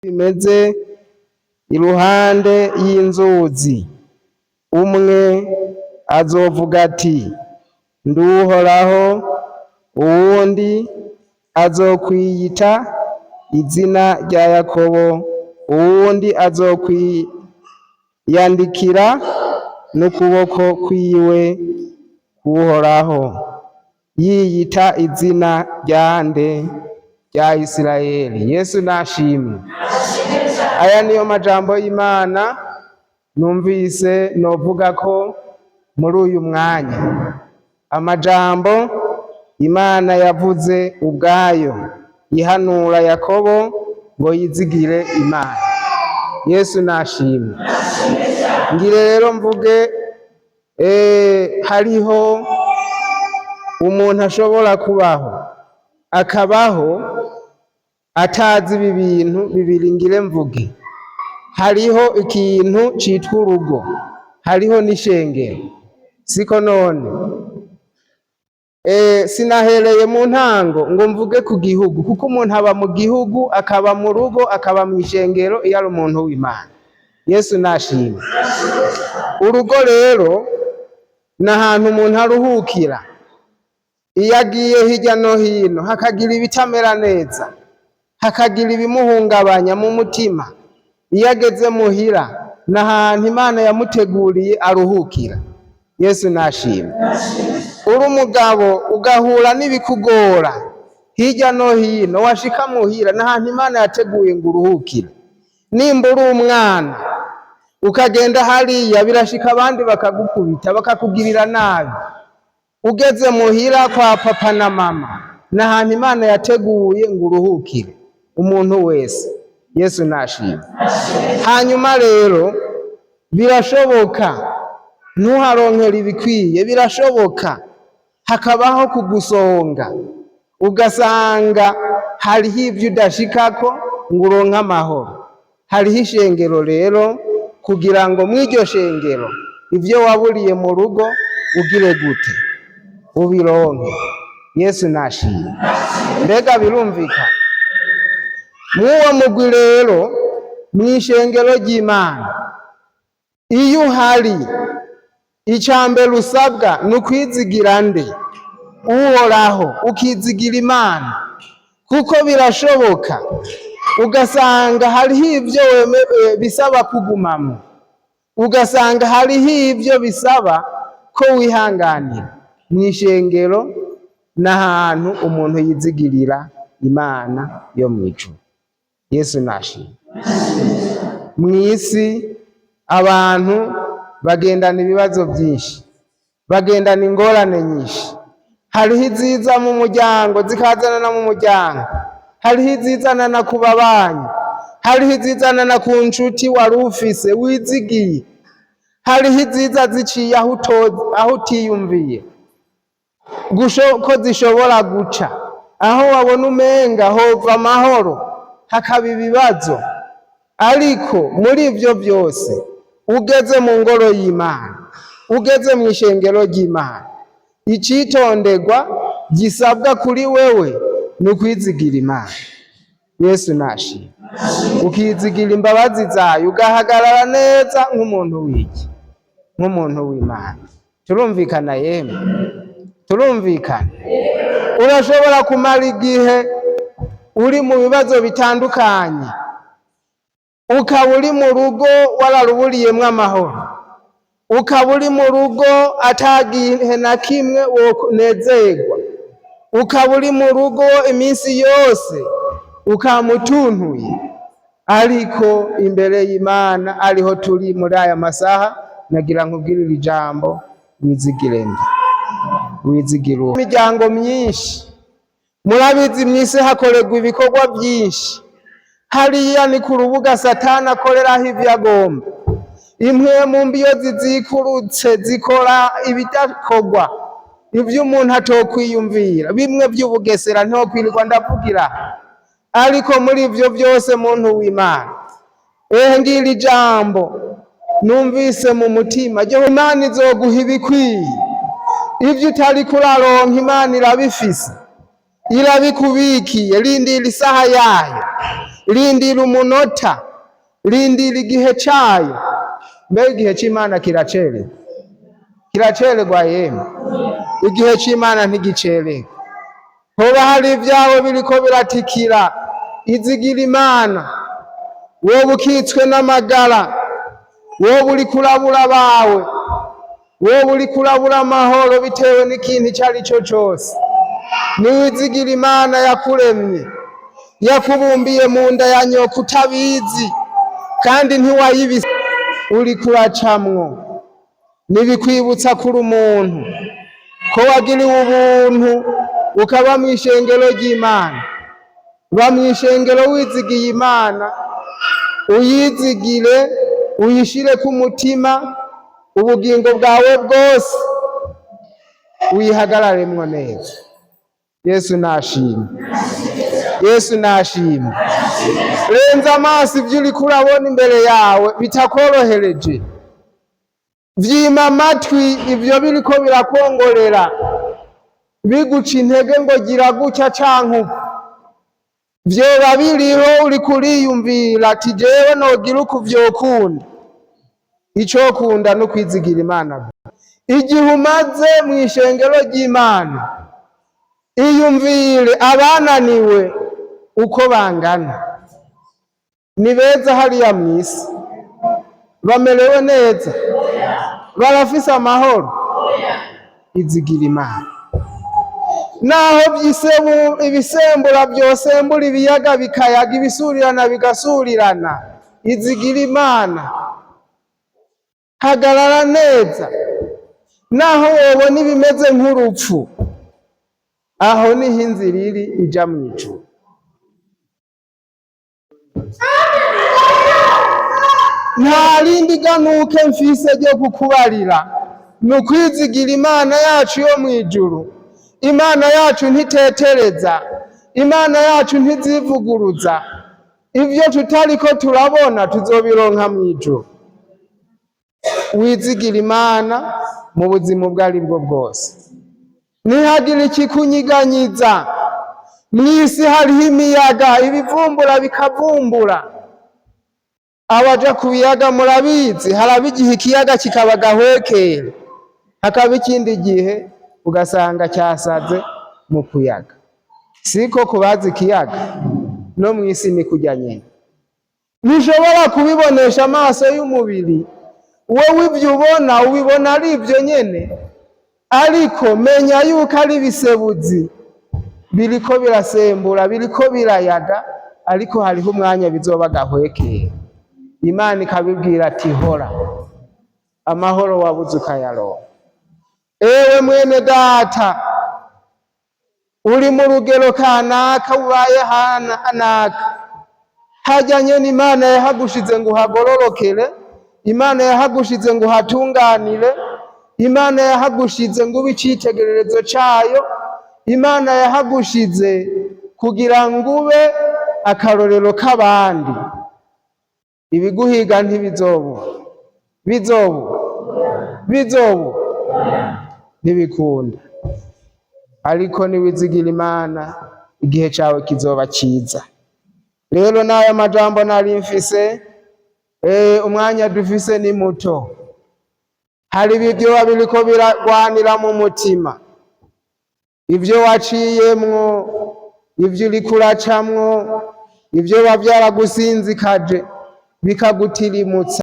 bimeze iruhande y'inzuzi. Umwe azovuga ati nduhoraho, uwundi azokwiyita izina rya Yakobo, uwundi azokwiyandikira n'ukuboko kwiwe kuhoraho, yiyita izina ryande rya Isirayeli. Yesu nashimwe. Aya niyo majambo y'Imana numvise novuga ko muri uyu mwanya, amajambo Imana yavuze ubwayo ihanura Yakobo ngo yizigire Imana. Yesu nashimwe. Ngire rero mvuge hariho umuntu ashobora kubaho akabaho atazi ibi bintu bibiri. Ngire mvuge, hariho ikintu citwa urugo, hariho n'ishengero, siko none? Sinahereye mu ntango ngo mvuge ku gihugu, kuko umuntu aba mu gihugu akaba mu rugo akaba mu ishengero iyo ari umuntu w'Imana. Yesu nashimwe. Urugo rero ni ahantu umuntu aruhukira iyo agiye hirya no hino, hakagira ibitamera neza, hakagira ibimuhungabanya mu mutima. Iyo ageze muhira ni ahantu Imana yamuteguriye aruhukira. Yesu nashimwe. Uri umugabo ugahura n'ibikugora hirya no hino, washika muhira ni ahantu Imana yateguye ngo uruhukire. Nimba uri umwana ukagenda hariya, birashika abandi bakagukubita bakakugirira nabi. Ugeze muhira kwa papa na mama ni ahantu Imana yateguye ngo uruhukire, umuntu wese. Yesu nashimwe. Hanyuma rero birashoboka ntuharonkera ibikwiye, birashoboka hakabaho kugusonga, ugasanga hariho ibyo udashikako ngo uronke amahoro. Hariho ishengero rero, kugira ngo mw'iryo shengero ivyo waburiye mu rugo ugire gute? Ubironke. Yesu nashimwe. Mbega birumvikana? Mw'uwo mugwi rero, mw'ishengero ry'Imana, iyo uhari, icambere usabwa ni ukwizigira nde? Uhoraho, ukizigira Imana. Kuko birashoboka ugasanga hariho ivyo bisaba kugumamo, ugasanga hariho ivyo bisaba ko wihanganira. Mw'ishengero n'ahantu umuntu yizigirira Imana yo mw'ijuru. Yesu nashimwe. Mw'isi abantu bagendana ibibazo byinshi, bagendana ingorane nyinshi. Hariho iziza mu muryango zikazanana mu muryango, hariho izizanana ku babanyi, hariho izizanana ku nshuti wari ufise wizigiye, hariho iziza ziciye aho utiyumviye ko zishobora guca, aho wabona umenga hova amahoro hakaba ibibazo. Ariko muri ivyo byose ugeze mu ngoro y'Imana, ugeze mu ishengero ry'Imana, icitonderwa gisabwa kuri wewe ni ukwizigira Imana. Yesu nashimwe. Ukizigira imbabazi zayo, ugahagarara neza nk'umuntu w'iki? Nk'umuntu w'Imana. Turumvikana yemwe? Turumvikana? Urashobora kumara igihe uri mu bibazo bitandukanye, ukaba uri mu rugo wararuburiyemwo amahoro, ukaba uri mu rugo atagihe na kimwe wonezerwa, ukaba uri mu rugo iminsi yose ukamutuntuye. Ariko imbere y'Imana ariho turi muri aya masaha, nagira nkubwirire ijambo, wizigire nde? Wizigire uwo. Imiryango myinshi murabizi, mw'isi hakorerwa ibikorwa byinshi. Hariya ni ku rubuga Satani akoreraho ivyo agomba. Impwemu mbi iyo zizikurutse zikora ibidakorwa, ivyo umuntu atokwiyumvira, bimwe vy'ubugesera ntokwirirwa ndavugira. Ariko muri ivyo byose muntu w'Imana, ngira ijambo numvise mu mutima, Imana izoguha ibikwiye. Ivyo utari kuraronka Imana irabifise, irabikubikiye. Rindira isaha yayo, rindira umunota, rindira igihe cayo. Mbega igihe c'Imana kiracererwa? Kiracererwa yemwe? Igihe c'Imana ntigicererwa. Hoba hari ibyawe biriko biratikira, izigira Imana. Wowe ukitswe n'amagara, wowe uri kurabura bawe, wowe uri kurabura amahoro bitewe n'ikintu icyo ari cyo cyose, niwizigira Imana yakuremye, yakubumbiye mu nda ya nyoko utabizi kandi ntiwayibise, uri kuracamwo. Nibikwibutsa kuri umuntu ko wagiriwe ubuntu ukaba mu ishengero ry'Imana. Ba mu ishengero wizigiye Imana, uyizigire, uyishire ku mutima, ubugingo bwawe bwose uyihagararemwo neza. Yesu nashimwe, Yesu nashimwe. Renza amaso ibyo uriko urabona imbere yawe bitakorohereje, vyima amatwi ibyo biriko birakongorera biguca intege ngo gira gutya canke uko. Vyoba biriho uri kuriyumvira ati jewe nogira uku vyokunda. Ico kunda no kwizigira Imana. Igihe umaze mu ishengero ry'Imana, iyumvire abananiwe uko bangana. Ni beza hariya mw'isi, bamerewe neza, barafise amahoro. Izigira Imana. Naho ibisembura byosembura ibiyaga bikayaga, ibisurirana bigasurirana, izigira Imana. Hagarara neza. Naho wobona ibimeze nk'urupfu, aho niho inzira iri ija mw'ijuru. Nta rindi ganuke mfise ryo kukubarira, ni ukwizigira Imana yacu yo mw'ijuru. Imana yacu ntitetereza, Imana yacu ntizivuguruza. Ivyo tutariko turabona tuzobironka mw'ijuru. Wizigira Imana mu buzima ubwo ari bwo bwose. Nihagira ikikunyiganyiza. Mw'isi hariho imiyaga, ibivumbura bikavumbura. Abaja ku biyaga murabizi, haraba igihe ikiyaga kikaba gahwekere, hakaba ikindi gihe ugasanga cyasaze mu kuyaga. Siko kubaza ikiyaga no mw'isi ni kujya nyene. Ntushobora kubibonesha amaso y'umubiri, wowe ibyo ubona ubibona ari ibyo nyene, ariko menya yuko ari ibisebuzi biriko birasembura, biriko birayaga, ariko hariho umwanya bizoba gahwekere. Imana ikabibwira ati hora, amahoro wabuze ukayaronka. Ewe mwene data, uri mu rugero kanaka, ubaye hanaka, hajyanye n'Imana yahagushize ngo uhagororokere, Imana yahagushize ngo uhatunganire, Imana yahagushize ngo ube icitegererezo cayo, Imana yahagushize kugira ngo ube akarorero k'abandi. Ibiguhiga ntibizobura, bizobura ntibikunda. Ariko niwizigira Imana, igihe cawe kizoba ciza. Rero n'aya majambo nari mfise, umwanya dufise ni muto. Hari ibyo biriko biragwanira mu mutima, ibyo waciyemwo, ibyo uriko uracamwo, ibyo bavyaragusinzikaje bikagutirimutsa.